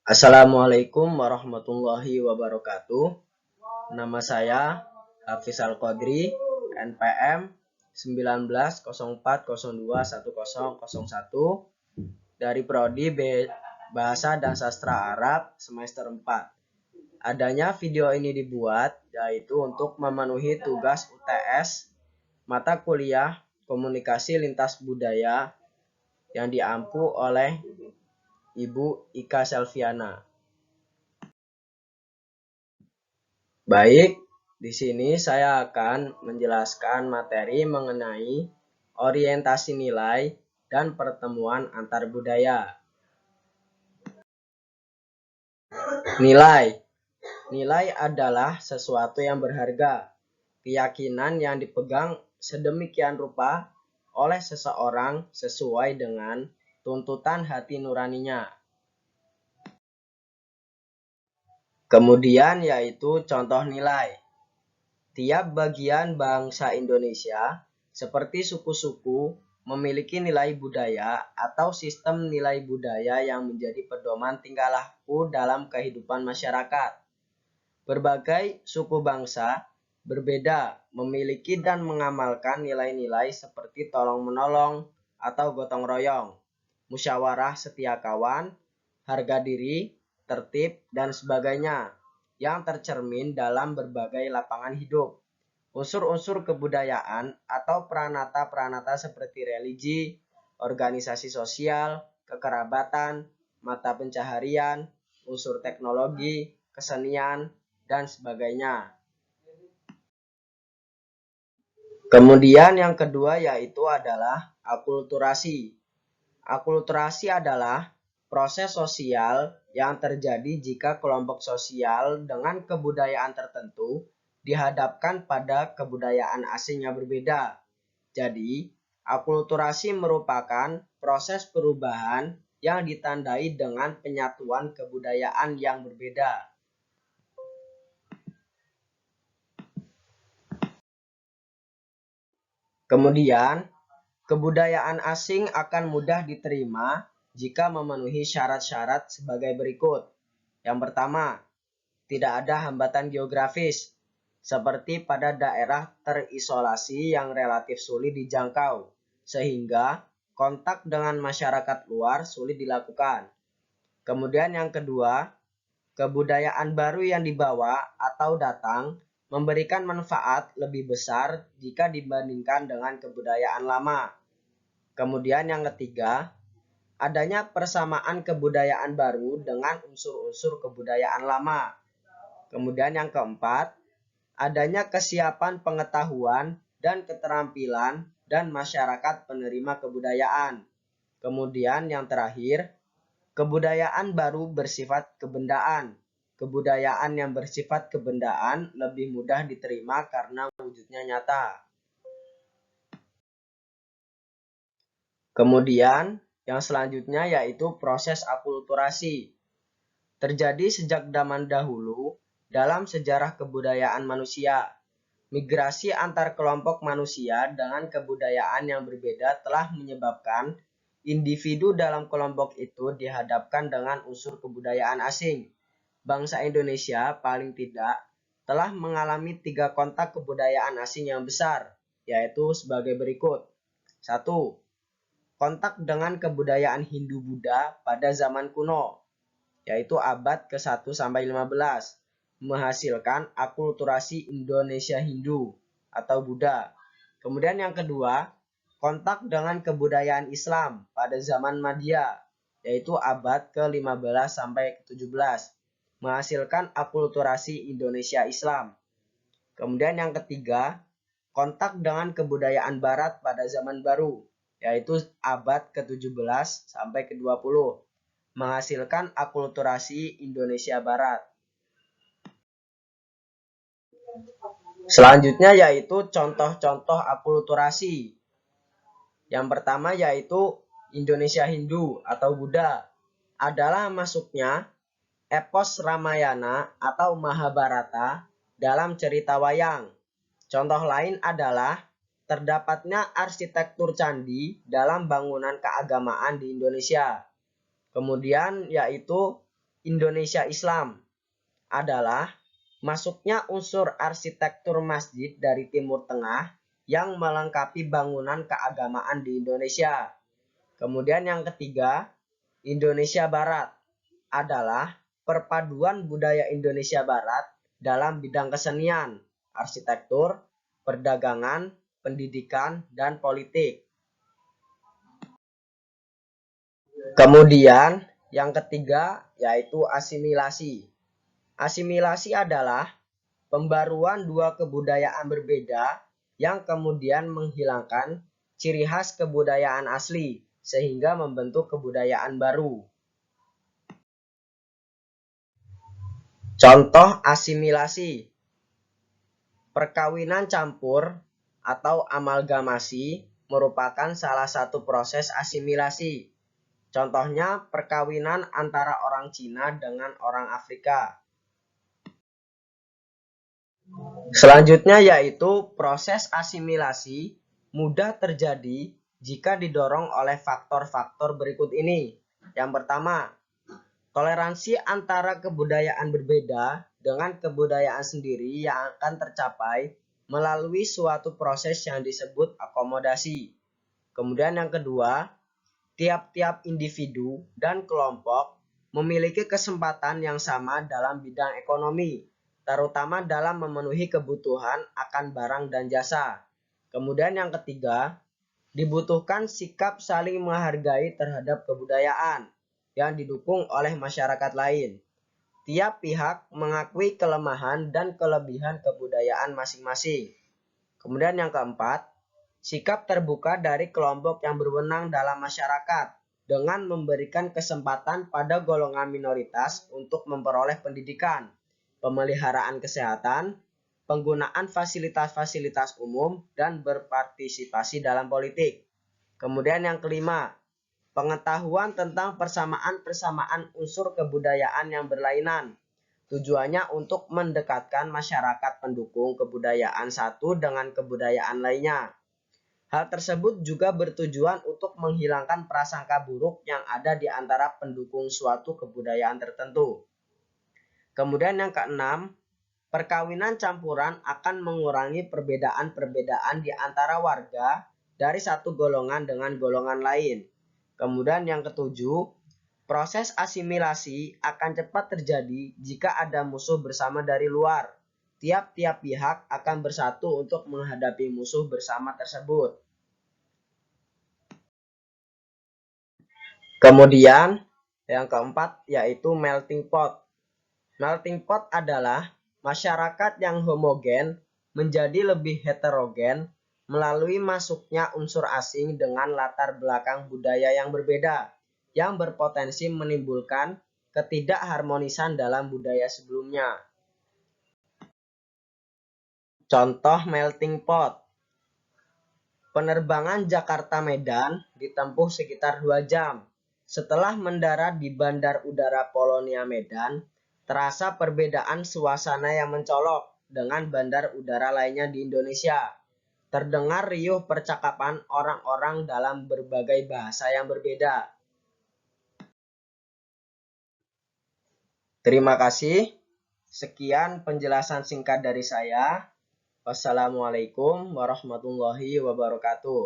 Assalamualaikum warahmatullahi wabarakatuh. Nama saya Hafiz Al-Qadri, NPM 1904021001 dari Prodi Bahasa dan Sastra Arab semester 4. Adanya video ini dibuat yaitu untuk memenuhi tugas UTS mata kuliah Komunikasi Lintas Budaya yang diampu oleh Ibu Ika Selviana. Baik, di sini saya akan menjelaskan materi mengenai orientasi nilai dan pertemuan antar budaya. Nilai adalah sesuatu yang berharga, keyakinan yang dipegang sedemikian rupa oleh seseorang sesuai dengan tuntutan hati nuraninya. Kemudian yaitu contoh nilai. Tiap bagian bangsa Indonesia, seperti suku-suku, memiliki nilai budaya atau sistem nilai budaya yang menjadi pedoman tingkah laku dalam kehidupan masyarakat. Berbagai suku bangsa berbeda memiliki dan mengamalkan nilai-nilai seperti tolong-menolong atau gotong royong, musyawarah setia kawan, harga diri, tertib, dan sebagainya yang tercermin dalam berbagai lapangan hidup. Unsur-unsur kebudayaan atau pranata-pranata seperti religi, organisasi sosial, kekerabatan, mata pencaharian, unsur teknologi, kesenian, dan sebagainya. Kemudian yang kedua yaitu adalah akulturasi. Akulturasi adalah proses sosial yang terjadi jika kelompok sosial dengan kebudayaan tertentu dihadapkan pada kebudayaan asing yang berbeda. Jadi, akulturasi merupakan proses perubahan yang ditandai dengan penyatuan kebudayaan yang berbeda. Kemudian, kebudayaan asing akan mudah diterima jika memenuhi syarat-syarat sebagai berikut. Yang pertama, tidak ada hambatan geografis, seperti pada daerah terisolasi yang relatif sulit dijangkau, sehingga kontak dengan masyarakat luar sulit dilakukan. Kemudian yang kedua, kebudayaan baru yang dibawa atau datang memberikan manfaat lebih besar jika dibandingkan dengan kebudayaan lama. Kemudian yang ketiga, adanya persamaan kebudayaan baru dengan unsur-unsur kebudayaan lama. Kemudian yang keempat, adanya kesiapan pengetahuan dan keterampilan dan masyarakat penerima kebudayaan. Kemudian yang terakhir, kebudayaan baru bersifat kebendaan. Kebudayaan yang bersifat kebendaan lebih mudah diterima karena wujudnya nyata. Kemudian yang selanjutnya yaitu proses akulturasi. Terjadi sejak zaman dahulu dalam sejarah kebudayaan manusia. Migrasi antar kelompok manusia dengan kebudayaan yang berbeda telah menyebabkan individu dalam kelompok itu dihadapkan dengan unsur kebudayaan asing. Bangsa Indonesia paling tidak telah mengalami 3 kontak kebudayaan asing yang besar, yaitu sebagai berikut. 1. Kontak dengan kebudayaan Hindu-Buddha pada zaman kuno, yaitu abad ke-1 sampai 15, menghasilkan akulturasi Indonesia Hindu atau Buddha. Kemudian yang kedua, kontak dengan kebudayaan Islam pada zaman Madya, yaitu abad ke-15 sampai ke-17, menghasilkan akulturasi Indonesia Islam. Kemudian yang ketiga, kontak dengan kebudayaan Barat pada zaman baru, yaitu abad ke-17 sampai ke-20, menghasilkan akulturasi Indonesia Barat. Selanjutnya yaitu contoh-contoh akulturasi. Yang pertama yaitu Indonesia Hindu atau Buddha adalah masuknya epos Ramayana atau Mahabharata dalam cerita wayang. Contoh lain adalah terdapatnya arsitektur candi dalam bangunan keagamaan di Indonesia. Kemudian yaitu Indonesia Islam adalah masuknya unsur arsitektur masjid dari Timur Tengah yang melengkapi bangunan keagamaan di Indonesia. Kemudian yang ketiga, Indonesia Barat adalah perpaduan budaya Indonesia Barat dalam bidang kesenian, arsitektur, perdagangan, pendidikan, dan politik. Kemudian yang ketiga yaitu asimilasi. Asimilasi adalah pembaruan dua kebudayaan berbeda yang kemudian menghilangkan ciri khas kebudayaan asli sehingga membentuk kebudayaan baru. Contoh asimilasi: perkawinan campur atau amalgamasi merupakan salah satu proses asimilasi. Contohnya perkawinan antara orang Cina dengan orang Afrika. Selanjutnya yaitu proses asimilasi mudah terjadi jika didorong oleh faktor-faktor berikut ini. Yang pertama, toleransi antara kebudayaan berbeda dengan kebudayaan sendiri yang akan tercapai melalui suatu proses yang disebut akomodasi. Kemudian yang kedua, tiap-tiap individu dan kelompok memiliki kesempatan yang sama dalam bidang ekonomi, terutama dalam memenuhi kebutuhan akan barang dan jasa. Kemudian yang ketiga, dibutuhkan sikap saling menghargai terhadap kebudayaan yang didukung oleh masyarakat lain. Tiap pihak mengakui kelemahan dan kelebihan kebudayaan masing-masing. Kemudian yang keempat, sikap terbuka dari kelompok yang berwenang dalam masyarakat dengan memberikan kesempatan pada golongan minoritas untuk memperoleh pendidikan, pemeliharaan kesehatan, penggunaan fasilitas-fasilitas umum, dan berpartisipasi dalam politik. Kemudian yang kelima, pengetahuan tentang persamaan-persamaan unsur kebudayaan yang berlainan. Tujuannya untuk mendekatkan masyarakat pendukung kebudayaan satu dengan kebudayaan lainnya. Hal tersebut juga bertujuan untuk menghilangkan prasangka buruk yang ada di antara pendukung suatu kebudayaan tertentu. Kemudian yang keenam, perkawinan campuran akan mengurangi perbedaan-perbedaan di antara warga dari satu golongan dengan golongan lain. Kemudian yang ketujuh, proses asimilasi akan cepat terjadi jika ada musuh bersama dari luar. Tiap-tiap pihak akan bersatu untuk menghadapi musuh bersama tersebut. Kemudian yang keempat yaitu melting pot. Melting pot adalah masyarakat yang homogen menjadi lebih heterogen melalui masuknya unsur asing dengan latar belakang budaya yang berbeda, yang berpotensi menimbulkan ketidakharmonisan dalam budaya sebelumnya. Contoh melting pot. Penerbangan Jakarta-Medan ditempuh sekitar 2 jam. Setelah mendarat di Bandar Udara Polonia Medan, terasa perbedaan suasana yang mencolok dengan bandar udara lainnya di Indonesia. Terdengar riuh percakapan orang-orang dalam berbagai bahasa yang berbeda. Terima kasih. Sekian penjelasan singkat dari saya. Wassalamualaikum warahmatullahi wabarakatuh.